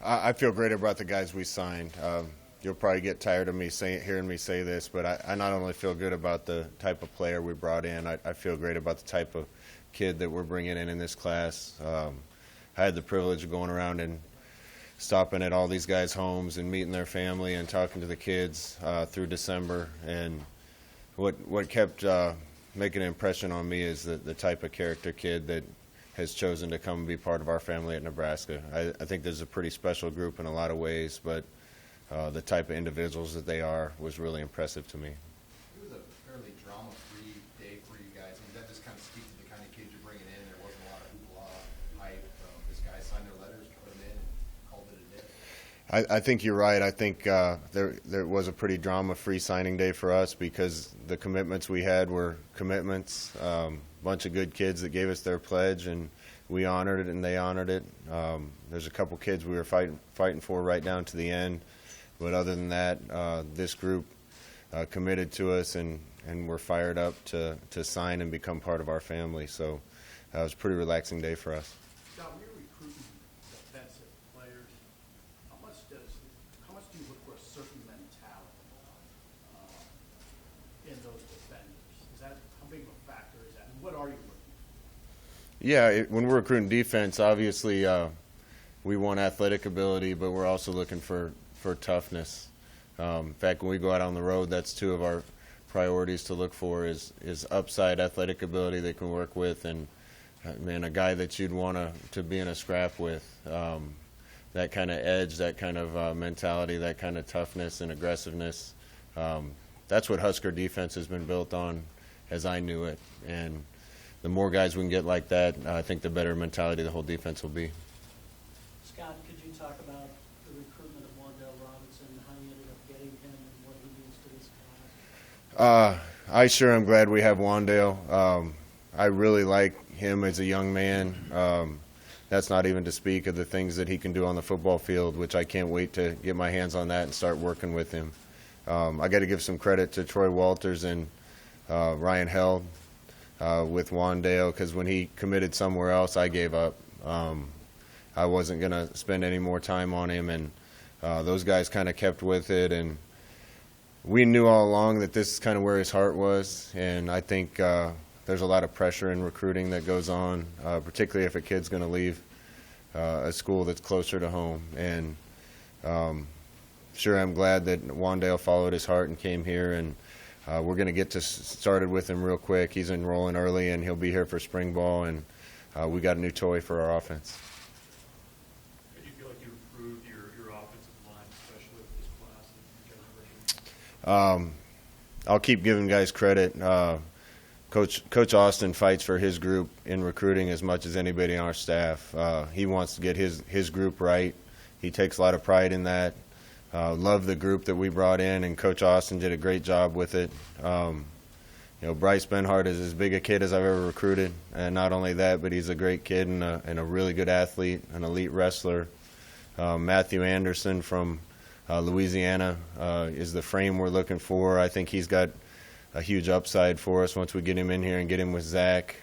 I feel great about the guys we signed. You'll probably get tired of me hearing me say this, but I not only feel good about the type of player we brought in, I feel great about the type of kid that we're bringing in this class. I had the privilege of going around and stopping at all these guys' homes and meeting their family and talking to the kids through December. And what kept making an impression on me is the type of character kid that has chosen to come and be part of our family at Nebraska. I think there's a pretty special group in a lot of ways, but the type of individuals that they are was really impressive to me. It was a fairly drama-free day for you guys. I mean, that just kind of speaks to the kind of kids you're bringing in. There wasn't a lot of hoopla, hype. This guy signed their letters, put them in, and called it a day. I think you're right. I think there was a pretty drama-free signing day for us because the commitments we had were commitments. Bunch of good kids that gave us their pledge, and we honored it, and they honored it. There's a couple kids we were fighting for right down to the end, but other than that, this group committed to us, and we're fired up to sign and become part of our family. So it was a pretty relaxing day for us. Scott, when you're recruiting defensive players, how much do you look for a certain mentality in those defenders? Is that how big of a factor is that? And what are you looking for? Yeah, when we're recruiting defense, obviously we want athletic ability, but we're also looking for toughness. In fact, when we go out on the road, that's two of our priorities to look for is upside athletic ability they can work with, and a guy that you'd want to be in a scrap with. That kind of edge, that kind of mentality, that kind of toughness and aggressiveness. That's what Husker defense has been built on as I knew it. And the more guys we can get like that, I think the better mentality the whole defense will be. Scott, could you talk about the recruitment of Wandale Robinson, how you ended up getting him, and what he means to this class? I sure am glad we have Wandale. I really like him as a young man. That's not even to speak of the things that he can do on the football field, which I can't wait to get my hands on that and start working with him. I got to give some credit to Troy Walters and Ryan Held with Wandale, because when he committed somewhere else, I gave up. I wasn't going to spend any more time on him, and those guys kind of kept with it. And we knew all along that this is kind of where his heart was, and I think there's a lot of pressure in recruiting that goes on, particularly if a kid's going to leave a school that's closer to home. And sure, I'm glad that Wandale followed his heart and came here, and we're going to get started with him real quick. He's enrolling early, and he'll be here for spring ball, and we got a new toy for our offense. Do you feel like you improved your offensive line, especially with this class and generation? I'll keep giving guys credit. Coach Austin fights for his group in recruiting as much as anybody on our staff. He wants to get his group right. He takes a lot of pride in that. Love the group that we brought in, and Coach Austin did a great job with it. Bryce Benhart is as big a kid as I've ever recruited, and not only that, but he's a great kid and a really good athlete, an elite wrestler. Matthew Anderson from Louisiana is the frame we're looking for. I think he's got a huge upside for us once we get him in here and get him with Zach.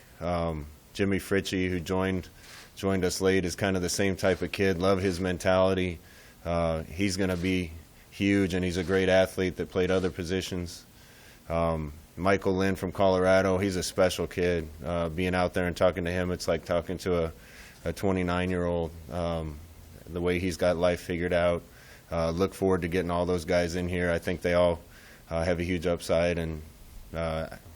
Jimmy Fritchie, who joined us late, is kind of the same type of kid. Love his mentality. He's going to be huge, and he's a great athlete that played other positions. Michael Lynn from Colorado, he's a special kid. Being out there and talking to him, it's like talking to a 29-year-old. The way he's got life figured out. Look forward to getting all those guys in here. I think they all have a huge upside, and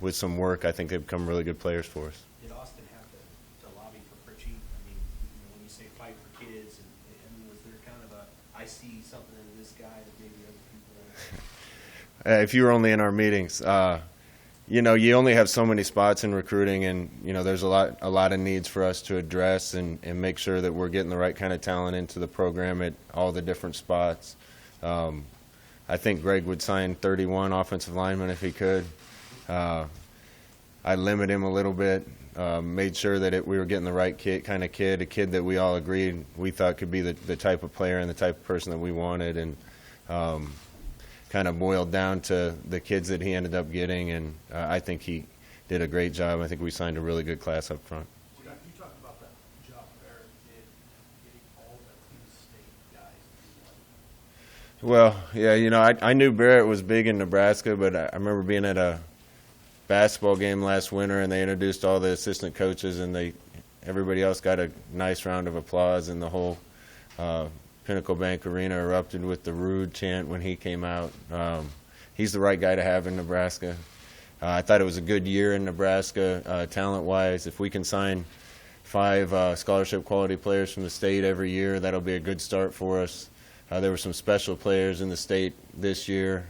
with some work, I think they've become really good players for us. Did Austin have to lobby for Fritchie? I mean, when you say fight for kids, and was there kind of I see something in this guy that maybe other people don't? If you were only in our meetings, you only have so many spots in recruiting, and there's a lot of needs for us to address and make sure that we're getting the right kind of talent into the program at all the different spots. I think Greg would sign 31 offensive linemen if he could. I limit him a little bit, made sure that we were getting the right kind of kid, a kid that we all agreed we thought could be the type of player and the type of person that we wanted, and kind of boiled down to the kids that he ended up getting, and I think he did a great job. I think we signed a really good class up front. Scott, can you talk about that job Barrett did getting all the in-state guys Well, yeah, I knew Barrett was big in Nebraska, but I remember being at a basketball game last winter, and they introduced all the assistant coaches, and everybody else got a nice round of applause, and the whole Pinnacle Bank Arena erupted with the Rude chant when he came out. He's the right guy to have in Nebraska. I thought it was a good year in Nebraska, talent-wise. If we can sign 5 scholarship quality players from the state every year, that'll be a good start for us. There were some special players in the state this year.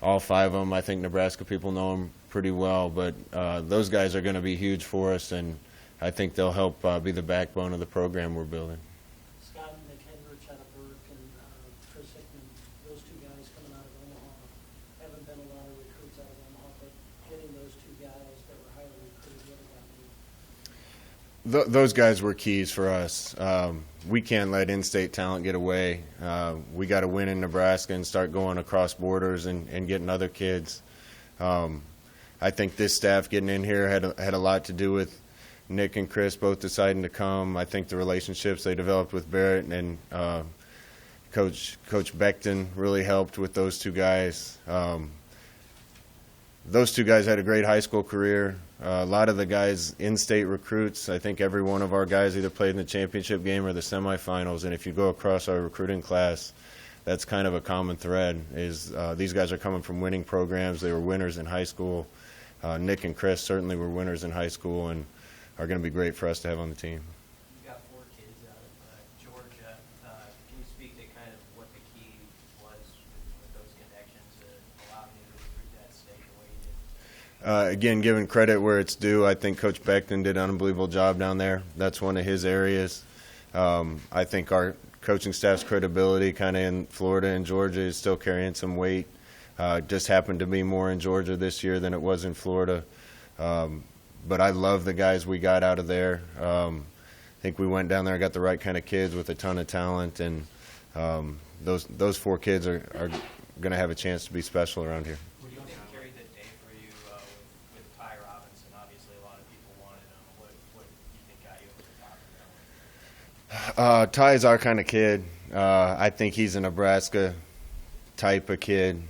All 5 of them, I think Nebraska people know them pretty well, but those guys are going to be huge for us, and I think they'll help be the backbone of the program we're building. Scott and Nick Hendrich out of Burke and Chris Hickman, those 2 guys coming out of Omaha. Haven't been a lot of recruits out of Omaha, but getting those 2 guys that were highly recruited, what about me? Those guys were keys for us. We can't let in-state talent get away. We got to win in Nebraska and start going across borders and getting other kids. I think this staff getting in here had a lot to do with Nick and Chris both deciding to come. I think the relationships they developed with Barrett and Coach Beckton really helped with those 2 guys. Those 2 guys had a great high school career. A lot of the guys in-state recruits, I think every one of our guys either played in the championship game or the semifinals, and if you go across our recruiting class, that's kind of a common thread, is these guys are coming from winning programs. They were winners in high school. Nick and Chris certainly were winners in high school and are going to be great for us to have on the team. You've got 4 kids out of Georgia. Can you speak to kind of what the key was with those connections to allow you to recruit that state the way you did? Again, giving credit where it's due, I think Coach Beckton did an unbelievable job down there. That's one of his areas. I think our coaching staff's credibility kind of in Florida and Georgia is still carrying some weight. Just happened to be more in Georgia this year than it was in Florida. But I love the guys we got out of there. I think we went down there and got the right kind of kids with a ton of talent, and those 4 kids are going to have a chance to be special around here. What do you think carried the day for you with Ty Robinson? Obviously, a lot of people wanted him. What do you think got you over the top of that one? Ty's our kind of kid. I think he's a Nebraska type of kid.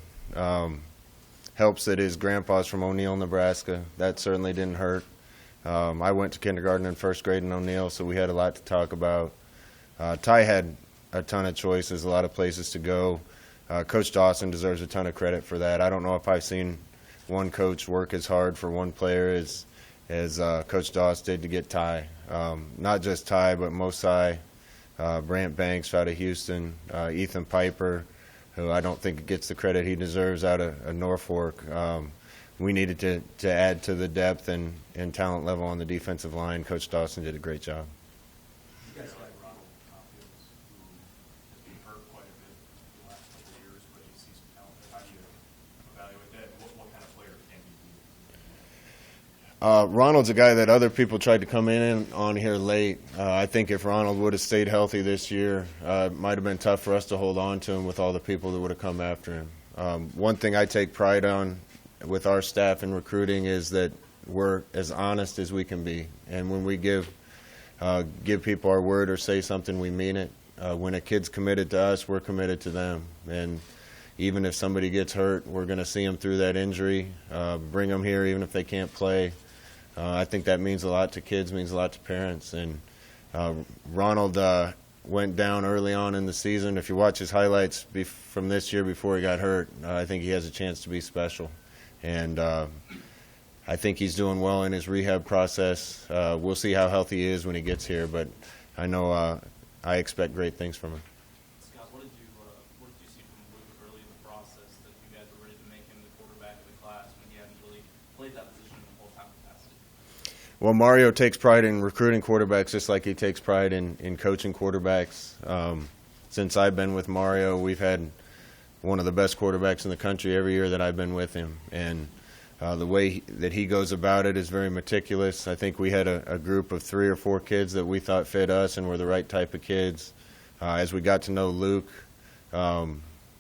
Helps that his grandpa's from O'Neill, Nebraska. That certainly didn't hurt. I went to kindergarten and 1st grade in O'Neill, so we had a lot to talk about. Ty had a ton of choices, a lot of places to go. Coach Dawson deserves a ton of credit for that. I don't know if I've seen one coach work as hard for one player as Coach Dawson did to get Ty. Not just Ty, but Mosai, Brant Banks out of Houston, Ethan Piper, who I don't think gets the credit he deserves out of Norfolk. We needed to add to the depth and talent level on the defensive line. Coach Dawson did a great job. You guys had Ronald Hopkins, who has been hurt quite a bit the last couple of years, but you see some talent there. How do you evaluate that? What kind of player can he be? Ronald's a guy that other people tried to come in on here late. I think if Ronald would have stayed healthy this year, it might have been tough for us to hold on to him with all the people that would have come after him. One thing I take pride on with our staff in recruiting is that we're as honest as we can be. And when we give people our word or say something, we mean it. When a kid's committed to us, we're committed to them. And even if somebody gets hurt, we're going to see them through that injury, bring them here even if they can't play. I think that means a lot to kids, means a lot to parents. And Ronald went down early on in the season. If you watch his highlights from this year before he got hurt, I think he has a chance to be special. And I think he's doing well in his rehab process. We'll see how healthy he is when he gets here, but I know I expect great things from him. Scott, what did you see from Luke early in the process that you guys were ready to make him the quarterback of the class when he hadn't really played that position in the whole time capacity? Well, Mario takes pride in recruiting quarterbacks just like he takes pride in coaching quarterbacks. Since I've been with Mario, we've had one of the best quarterbacks in the country every year that I've been with him. And the way that he goes about it is very meticulous. I think we had a group of 3 or 4 kids that we thought fit us and were the right type of kids. As we got to know Luke,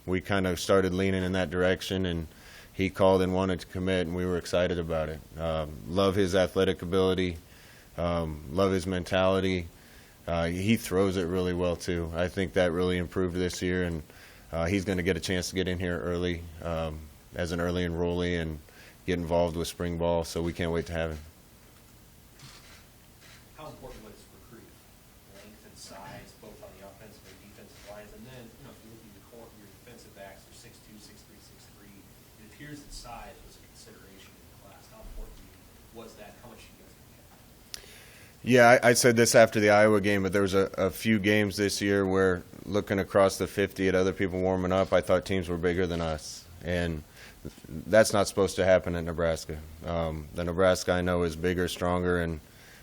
we kind of started leaning in that direction, and he called and wanted to commit, and we were excited about it. Love his athletic ability, love his mentality. He throws it really well, too. I think that really improved this year, and he's going to get a chance to get in here early as an early enrollee and get involved with spring ball, so we can't wait to have him. How important was recruiting? Length and size, both on the offensive and defensive lines, and then, you know, if you look at your defensive backs, they're 6'2", 6'3", 6'3". It appears that size was a consideration in the class. How important was that? How much you guys look at? Yeah, I said this after the Iowa game, but there was a few games this year where, looking across the 50 at other people warming up, I thought teams were bigger than us, and that's not supposed to happen at Nebraska. The Nebraska I know is bigger, stronger, and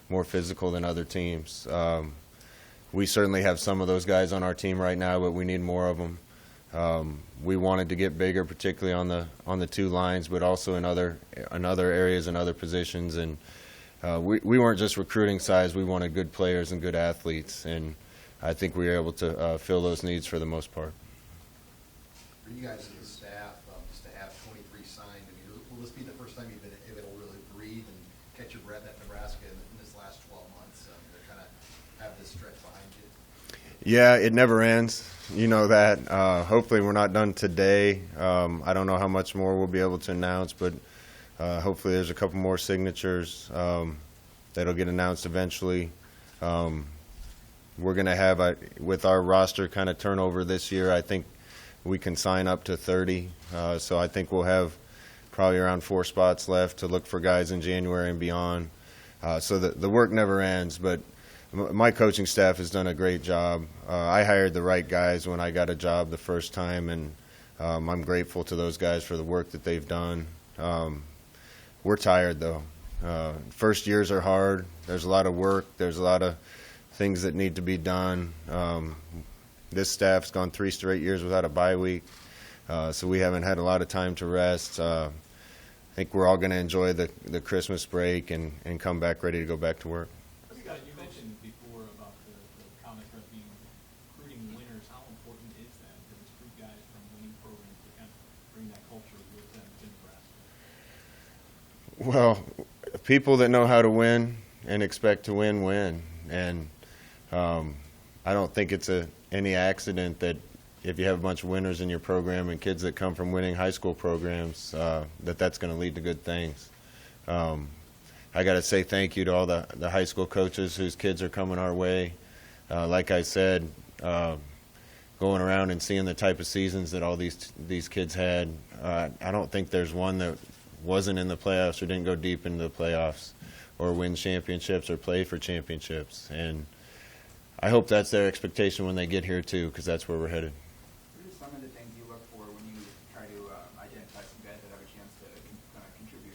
more physical than other teams. We certainly have some of those guys on our team right now, but we need more of them. We wanted to get bigger, particularly on the two lines, but also in other areas and other positions. And we weren't just recruiting size; we wanted good players and good athletes. And I think we were able to fill those needs for the most part. For you guys as the staff, just to have 23 signed, I mean, will this be the first time you've been able to really breathe and catch your breath at Nebraska in this last 12 months to kind of have this stretch behind you? Yeah, it never ends. You know that. Hopefully we're not done today. I don't know how much more we'll be able to announce, but hopefully there's a couple more signatures that'll get announced eventually. We're going to have, with our roster kind of turnover this year, I think we can sign up to 30. So I think we'll have probably around 4 spots left to look for guys in January and beyond. So the work never ends, but my coaching staff has done a great job. I hired the right guys when I got a job the first time, and I'm grateful to those guys for the work that they've done. We're tired, though. First years are hard. There's a lot of work. There's a lot of things that need to be done. This staff's gone 3 straight years without a bye week, so we haven't had a lot of time to rest. I think we're all going to enjoy the Christmas break and come back ready to go back to work. Scott, you mentioned before about the comment about being recruiting winners. How important is that to recruit guys from winning programs to kind of bring that culture with them to Nebraska? Well, people that know how to win and expect to win. And I don't think it's any accident that if you have a bunch of winners in your program and kids that come from winning high school programs, that's going to lead to good things. I got to say thank you to all the high school coaches whose kids are coming our way. Like I said, going around and seeing the type of seasons that all these kids had, I don't think there's one that wasn't in the playoffs or didn't go deep into the playoffs or win championships or play for championships. And I hope that's their expectation when they get here, too, because that's where we're headed. What are some of the things you look for when you try to identify some guys that have a chance to contribute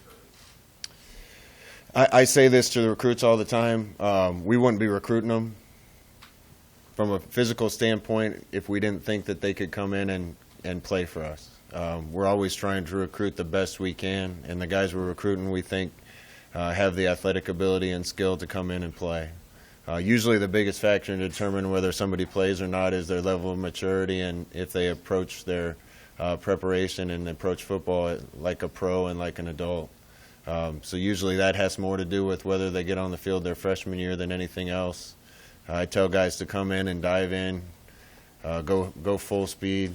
early? I say this to the recruits all the time. We wouldn't be recruiting them from a physical standpoint if we didn't think that they could come in and play for us. We're always trying to recruit the best we can, and the guys we're recruiting we think have the athletic ability and skill to come in and play. Usually the biggest factor in determining whether somebody plays or not is their level of maturity and if they approach their preparation and approach football like a pro and like an adult. So usually that has more to do with whether they get on the field their freshman year than anything else. I tell guys to come in and dive in, go full speed.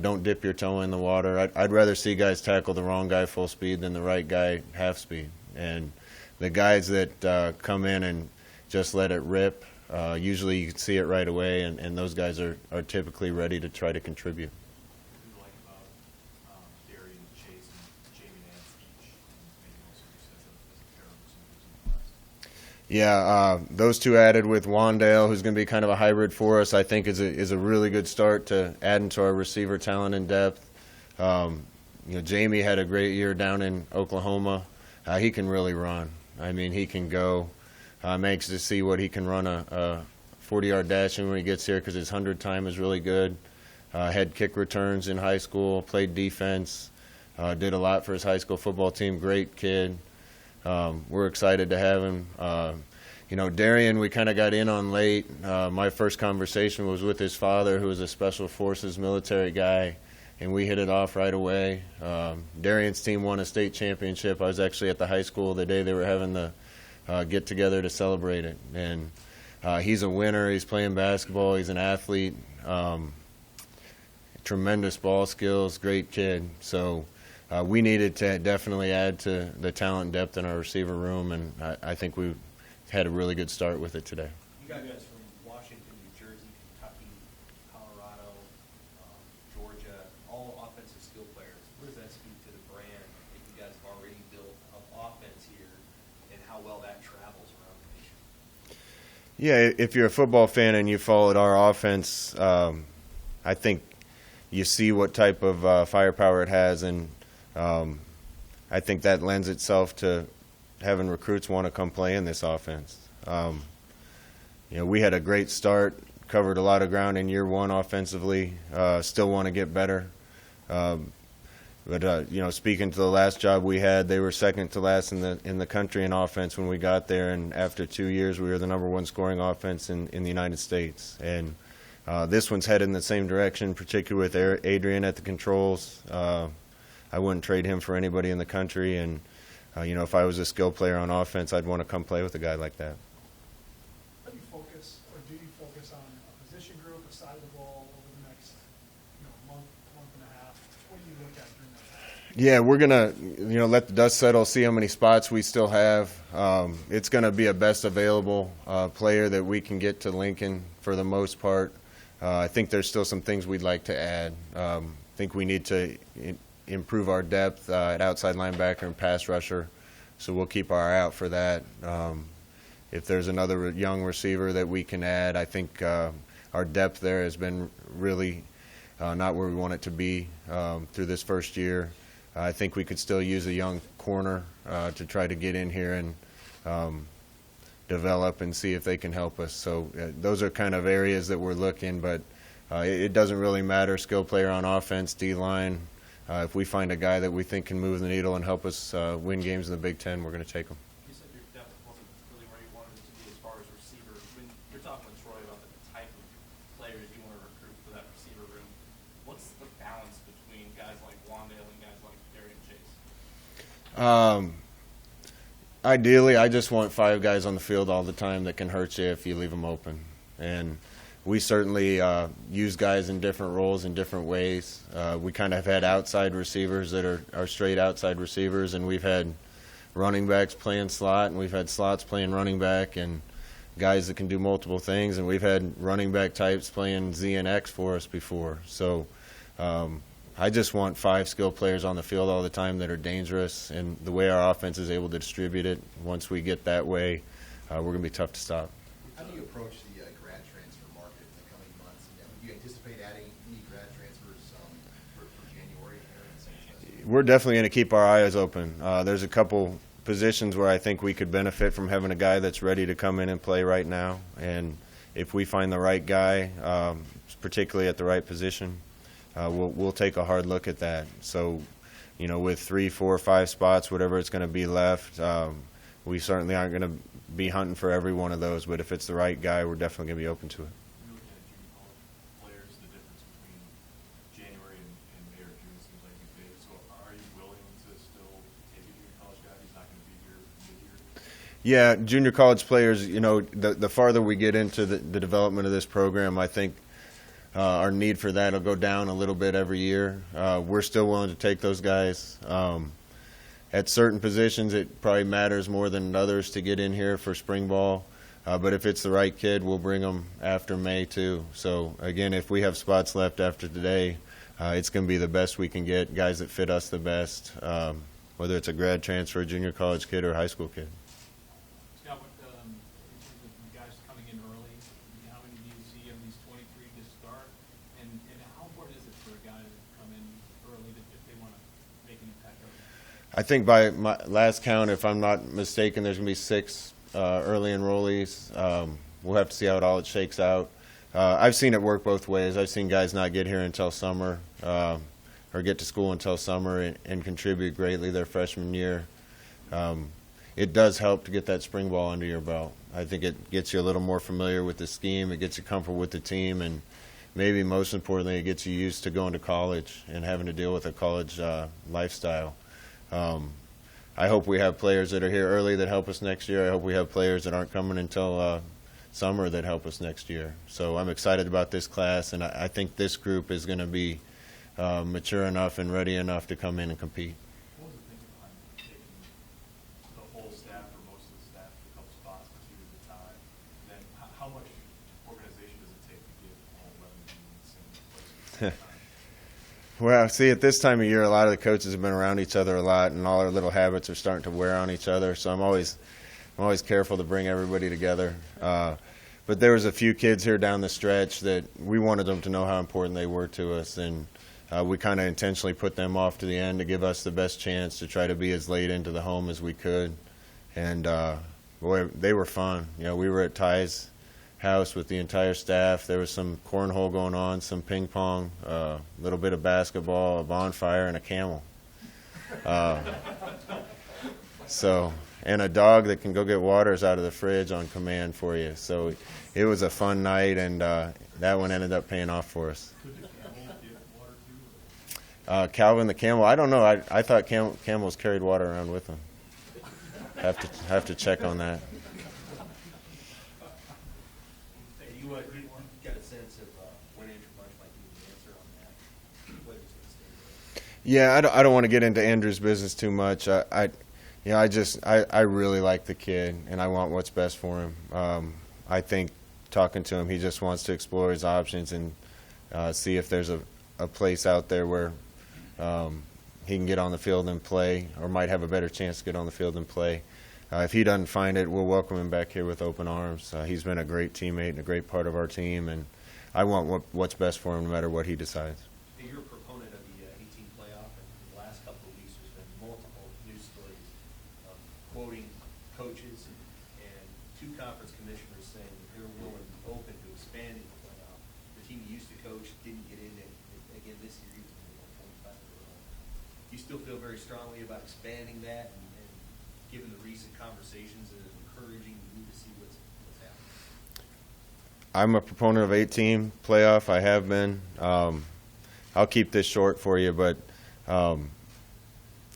Don't dip your toe in the water. I'd rather see guys tackle the wrong guy full speed than the right guy half speed. And the guys that come in and just let it rip, usually you can see it right away, and those guys are typically ready to try to contribute. What do you like about Darian Chase and Jamie Nance each, and maybe also just as a pair of receivers in the class? Yeah, those two added with Wandale, who's going to be kind of a hybrid for us, I think is a really good start to adding to our receiver talent and depth. Jamie had a great year down in Oklahoma. He can really run. I mean, he can go. I'm anxious to see what he can run a 40-yard dash in when he gets here because his 100 time is really good. Had kick returns in high school, played defense, did a lot for his high school football team. Great kid. We're excited to have him. Darian, we kind of got in on late. My first conversation was with his father, who was a Special Forces military guy, and we hit it off right away. Darian's team won a state championship. I was actually at the high school the day they were having the get-together to celebrate it. And he's a winner. He's playing basketball. He's an athlete. tremendous ball skills, great kid. So we needed to definitely add to the talent depth in our receiver room, and I think we had a really good start with it today. You got guys from Washington, New Jersey, Kentucky, Colorado, Georgia, all offensive skill players. What does that speak to the brand that you guys have already built of offense here and how well that travels around the nation? Yeah, if you're a football fan and you followed our offense, I think you see what type of firepower it has, and I think that lends itself to having recruits want to come play in this offense. We had a great start, covered a lot of ground in year one offensively, still want to get better. But speaking to the last job we had, they were second to last in the country in offense when we got there, and after 2 years, we were the #1 scoring offense in the United States. And this one's headed in the same direction, particularly with Adrian at the controls. I wouldn't trade him for anybody in the country, and if I was a skill player on offense, I'd want to come play with a guy like that. How do you focus, or do you focus on a position group, a side of the ball over the next, month and a half? What do you look at during that time? Yeah, we're gonna let the dust settle, see how many spots we still have. It's gonna be a best available player that we can get to Lincoln for the most part. I think there's still some things we'd like to add. I think we need to improve our depth at outside linebacker and pass rusher, so we'll keep our eye out for that. If there's another young receiver that we can add, I think our depth there has been really not where we want it to be through this first year. I think we could still use a young corner to try to get in here and develop and see if they can help us. So those are kind of areas that we're looking, but it doesn't really matter. Skill player on offense, D-line. If we find a guy that we think can move the needle and help us win games in the Big Ten, we're going to take him. You said your depth wasn't really where you wanted it to be as far as receiver. When you're talking with Troy about the type of players you want to recruit for that receiver room, what's the balance between guys like Wandale and guys like Darian Chase? Ideally, I just want 5 guys on the field all the time that can hurt you if you leave them open. And we certainly use guys in different roles in different ways. We kind of have had outside receivers that are straight outside receivers, and we've had running backs playing slot, and we've had slots playing running back, and guys that can do multiple things, and we've had running back types playing Z and X for us before. So I just want 5 skilled players on the field all the time that are dangerous, and the way our offense is able to distribute it, once we get that way, we're going to be tough to stop. How do you approach the grad transfer market in the coming months? Do you anticipate adding any grad transfers for January? We're definitely going to keep our eyes open. There's a couple positions where I think we could benefit from having a guy that's ready to come in and play right now. And if we find the right guy, particularly at the right position, we'll take a hard look at that. So, with 3, 4, 5 spots, whatever it's going to be left, we certainly aren't going to be hunting for every one of those. But if it's the right guy, we're definitely going to be open to it. You're looking at junior college players, the difference between January and May or June seems like these days. So are you willing to still take a junior college guy who's not going to be here mid-year? Yeah, junior college players, the farther we get into the development of this program, I think our need for that will go down a little bit every year. We're still willing to take those guys. At certain positions, it probably matters more than others to get in here for spring ball. But if it's the right kid, we'll bring them after May, too. So, again, if we have spots left after today, it's going to be the best we can get, guys that fit us the best, whether it's a grad transfer, a junior college kid, or a high school kid. Scott, in terms of guys coming in early, how many do you see of these 23 to start? And how important is it for a guy to come in early if they want to make an impact early? I think by my last count, if I'm not mistaken, there's going to be 6 early enrollees. We'll have to see how it all shakes out. I've seen it work both ways. I've seen guys not get here until summer or get to school until summer and contribute greatly their freshman year. It does help to get that spring ball under your belt. I think it gets you a little more familiar with the scheme. It gets you comfortable with the team, and maybe most importantly, it gets you used to going to college and having to deal with a college lifestyle. I hope we have players that are here early that help us next year. I hope we have players that aren't coming until summer that help us next year. So I'm excited about this class, and I think this group is going to be mature enough and ready enough to come in and compete. What was the thinking behind taking the whole staff or most of the staff to a couple spots, two at a time? And then how much organization does it take to get all 11 of you in the same place at the same time? Well, see, at this time of year, a lot of the coaches have been around each other a lot, and all our little habits are starting to wear on each other. So I'm always careful to bring everybody together. But there was a few kids here down the stretch that we wanted them to know how important they were to us, and we kind of intentionally put them off to the end to give us the best chance to try to be as late into the home as we could. And boy, they were fun. You know, we were at Ty's house with the entire staff. There was some cornhole going on, some ping pong, a little bit of basketball, a bonfire, and a camel. And a dog that can go get waters out of the fridge on command for you. So it was a fun night, and that one ended up paying off for us. Could the camel get water too? Calvin the camel, I don't know. I thought camels carried water around with them. Have to check on that. You got a sense of when Andrew Bunch might be the answer on that, whether it's going to stay there? Yeah, I don't want to get into Andrew's business too much. I really like the kid, and I want what's best for him. I think talking to him, he just wants to explore his options and see if there's a place out there where he can get on the field and play, or might have a better chance to get on the field and play. If he doesn't find it, we'll welcome him back here with open arms. He's been a great teammate and a great part of our team, and I want what's best for him no matter what he decides. Hey, you're a proponent of the 18 playoff, and the last couple of weeks there's been multiple news stories of quoting coaches and two conference commissioners saying that they're willing and open to expanding the playoff. The team you used to coach didn't get in it again this year, even though they won 25 in a row. Do you still feel very strongly about expanding that, and given the recent conversations, and encouraging you to see what's happening? I'm a proponent of 8-team playoff. I have been. I'll keep this short for you, but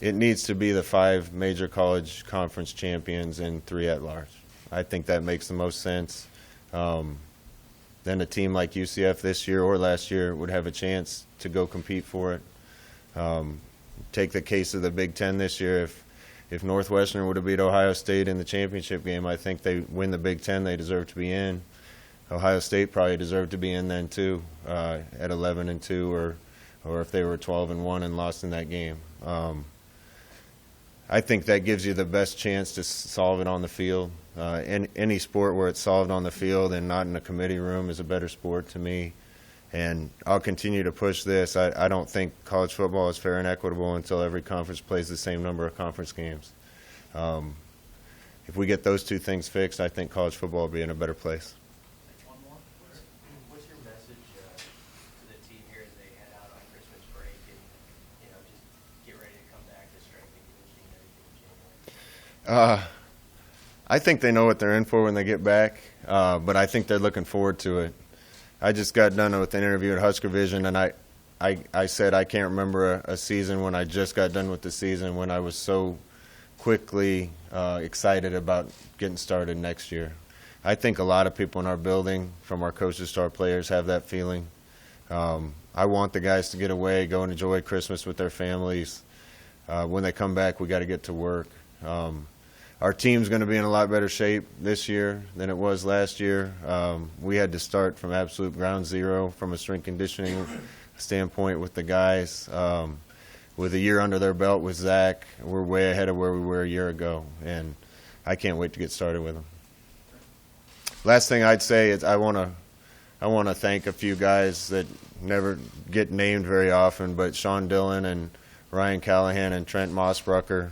it needs to be the 5 major college conference champions and 3 at large. I think that makes the most sense. Then a team like UCF this year or last year would have a chance to go compete for it. Take the case of the Big Ten this year. If Northwestern would have beat Ohio State in the championship game, I think they win the Big Ten. They deserve to be in. Ohio State probably deserved to be in then too, at 11-2, or if they were 12-1 and lost in that game. I think that gives you the best chance to solve it on the field. Any sport where it's solved on the field and not in a committee room is a better sport to me. And I'll continue to push this. I don't think college football is fair and equitable until every conference plays the same number of conference games. If we get those two things fixed, I think college football will be in a better place. One more. What's your message to the team here as they head out on Christmas break and just get ready to come back to strength and conditioning and everything in January? I think they know what they're in for when they get back, but I think they're looking forward to it. I just got done with an interview at Husker Vision, and I said I can't remember a season when I just got done with the season when I was so quickly excited about getting started next year. I think a lot of people in our building, from our coaches to our players, have that feeling. I want the guys to get away, go and enjoy Christmas with their families. When they come back, we got to get to work. Our team's going to be in a lot better shape this year than it was last year. We had to start from absolute ground zero from a strength conditioning standpoint with the guys. With a year under their belt with Zach, we're way ahead of where we were a year ago, and I can't wait to get started with them. Last thing I'd say is I want to thank a few guys that never get named very often, but Sean Dillon and Ryan Callahan and Trent Mossbrucker.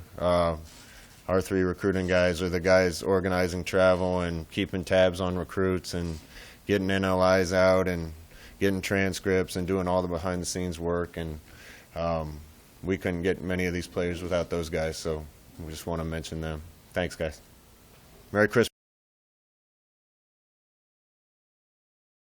Our 3 recruiting guys are the guys organizing travel and keeping tabs on recruits and getting NLIs out and getting transcripts and doing all the behind-the-scenes work. And we couldn't get many of these players without those guys, so we just want to mention them. Thanks, guys. Merry Christmas.